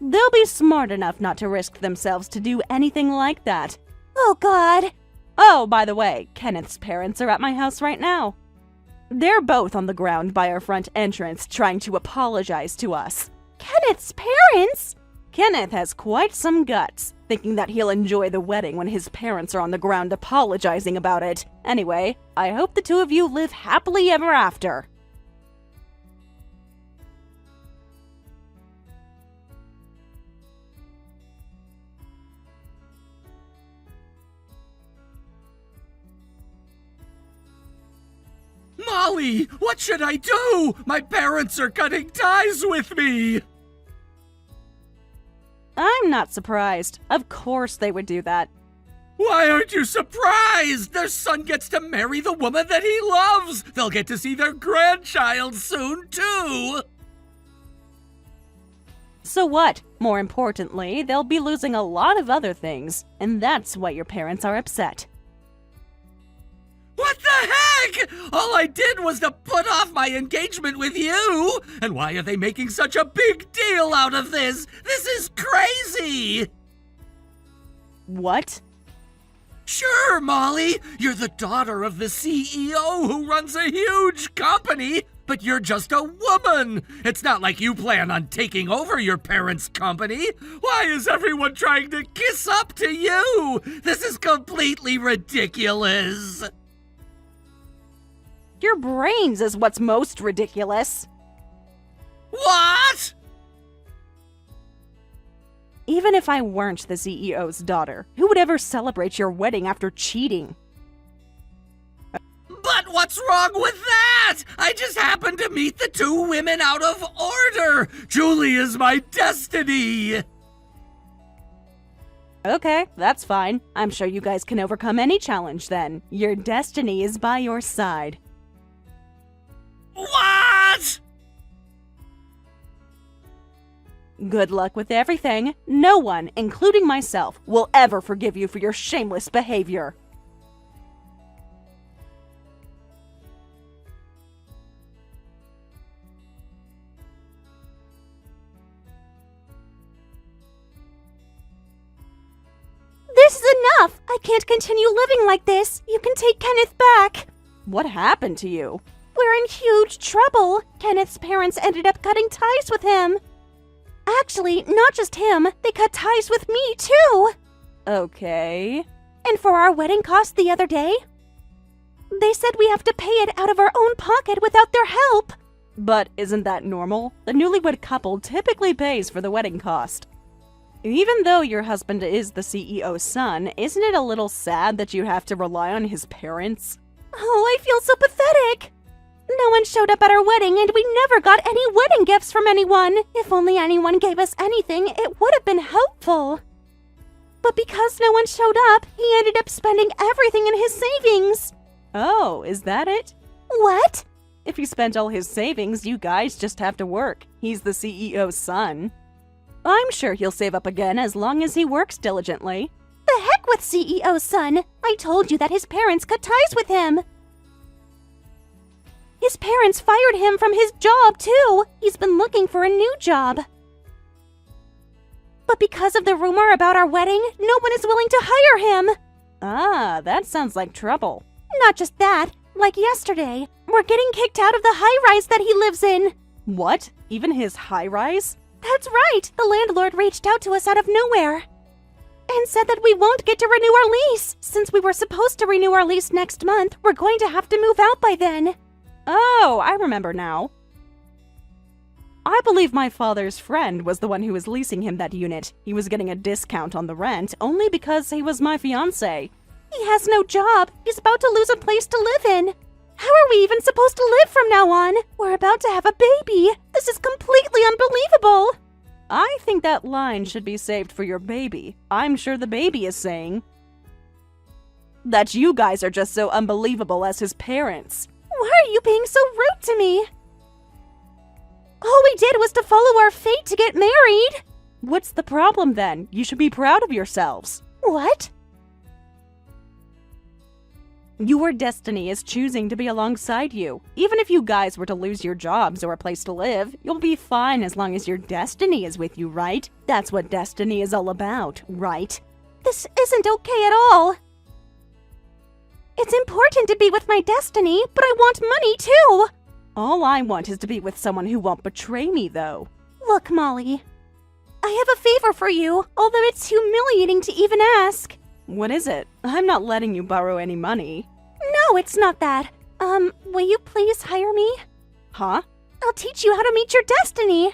they'll be smart enough not to risk themselves to do anything like that. Oh, God. Oh, by the way, Kenneth's parents are at my house right now. They're both on the ground by our front entrance trying to apologize to us. Kenneth's parents? Kenneth has quite some guts, thinking that he'll enjoy the wedding when his parents are on the ground apologizing about it. Anyway, I hope the two of you live happily ever after. Molly, what should I do? My parents are cutting ties with me. I'm not surprised. Of course they would do that. Why aren't you surprised? Their son gets to marry the woman that he loves. They'll get to see their grandchild soon, too. So what? More importantly, they'll be losing a lot of other things, and that's why your parents are upset. What the heck? All I did was to put off my engagement with you. And why are they making such a big deal out of this? This is crazy. What? Sure, Molly. You're the daughter of the CEO who runs a huge company, but you're just a woman. It's not like you plan on taking over your parents' company. Why is everyone trying to kiss up to you? This is completely ridiculous. Your brains is what's most ridiculous. What? Even if I weren't the CEO's daughter, who would ever celebrate your wedding after cheating? But what's wrong with that? I just happened to meet the two women out of order. Julie is my destiny. Okay, that's fine. I'm sure you guys can overcome any challenge then. Your destiny is by your side. What? Good luck with everything. No one, including myself, will ever forgive you for your shameless behavior. This is enough! I can't continue living like this. You can take Kenneth back. What happened to you? We're in huge trouble. Kenneth's parents ended up cutting ties with him. Actually, not just him. They cut ties with me, too. Okay. And for our wedding cost the other day, they said we have to pay it out of our own pocket without their help. But isn't that normal? The newlywed couple typically pays for the wedding cost. Even though your husband is the CEO's son, isn't it a little sad that you have to rely on his parents? Oh, I feel so pathetic. No one showed up at our wedding, and we never got any wedding gifts from anyone. If only anyone gave us anything, it would have been helpful. But because no one showed up, he ended up spending everything in his savings. Oh, is that it? What? If he spent all his savings, you guys just have to work. He's the CEO's son. I'm sure he'll save up again as long as he works diligently. The heck with CEO's son! I told you that his parents cut ties with him. His parents fired him from his job, too. He's been looking for a new job. But because of the rumor about our wedding, no one is willing to hire him. Ah, that sounds like trouble. Not just that. Like yesterday, we're getting kicked out of the high-rise that he lives in. What? Even his high-rise? That's right. The landlord reached out to us out of nowhere and said that we won't get to renew our lease. Since we were supposed to renew our lease next month, we're going to have to move out by then. Oh, I remember now. I believe my father's friend was the one who was leasing him that unit. He was getting a discount on the rent only because he was my fiancé. He has no job. He's about to lose a place to live in. How are we even supposed to live from now on? We're about to have a baby. This is completely unbelievable. I think that line should be saved for your baby. I'm sure the baby is saying that you guys are just so unbelievable as his parents. Why are you being so rude to me? All we did was to follow our fate to get married. What's the problem then? You should be proud of yourselves. What? Your destiny is choosing to be alongside you. Even if you guys were to lose your jobs or a place to live, you'll be fine as long as your destiny is with you, right? That's what destiny is all about, right? This isn't okay at all. It's important to be with my destiny, but I want money too. All I want is to be with someone who won't betray me, though. Look, Molly, I have a favor for you, although it's humiliating to even ask. What is it? I'm not letting you borrow any money. No, it's not that. Will you please hire me? Huh? I'll teach you how to meet your destiny.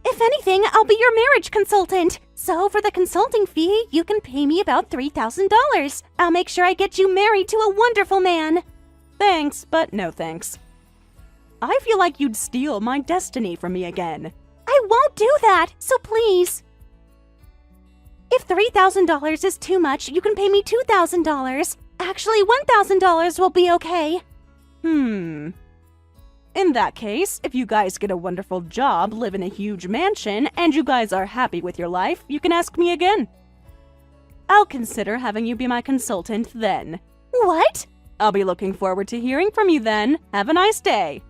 If anything, I'll be your marriage consultant. So for the consulting fee, you can pay me about $3,000. I'll make sure I get you married to a wonderful man. Thanks, but no thanks. I feel like you'd steal my destiny from me again. I won't do that, so please. If $3,000 is too much, you can pay me $2,000. Actually, $1,000 will be okay. In that case, if you guys get a wonderful job, live in a huge mansion, and you guys are happy with your life, you can ask me again. I'll consider having you be my consultant then. What? I'll be looking forward to hearing from you then. Have a nice day.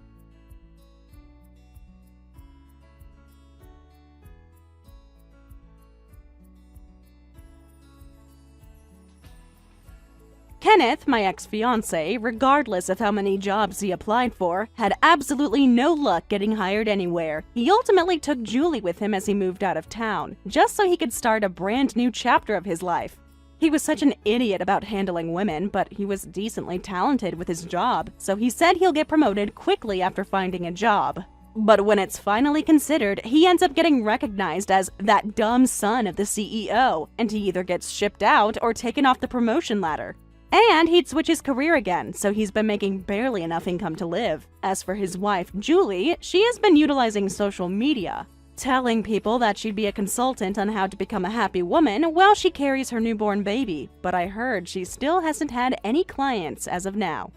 Kenneth, my ex-fiancé, regardless of how many jobs he applied for, had absolutely no luck getting hired anywhere. He ultimately took Julie with him as he moved out of town, just so he could start a brand new chapter of his life. He was such an idiot about handling women, but he was decently talented with his job, so he said he'll get promoted quickly after finding a job. But when it's finally considered, he ends up getting recognized as that dumb son of the CEO, and he either gets shipped out or taken off the promotion ladder. And he'd switch his career again, so he's been making barely enough income to live. As for his wife, Julie, she has been utilizing social media, telling people that she'd be a consultant on how to become a happy woman while she carries her newborn baby, but I heard she still hasn't had any clients as of now.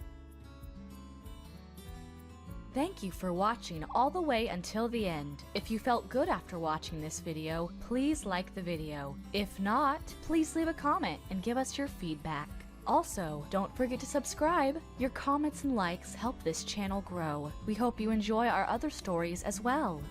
Thank you for watching all the way until the end. If you felt good after watching this video, please like the video. If not, please leave a comment and give us your feedback. Also, don't forget to subscribe. Your comments and likes help this channel grow. We hope you enjoy our other stories as well.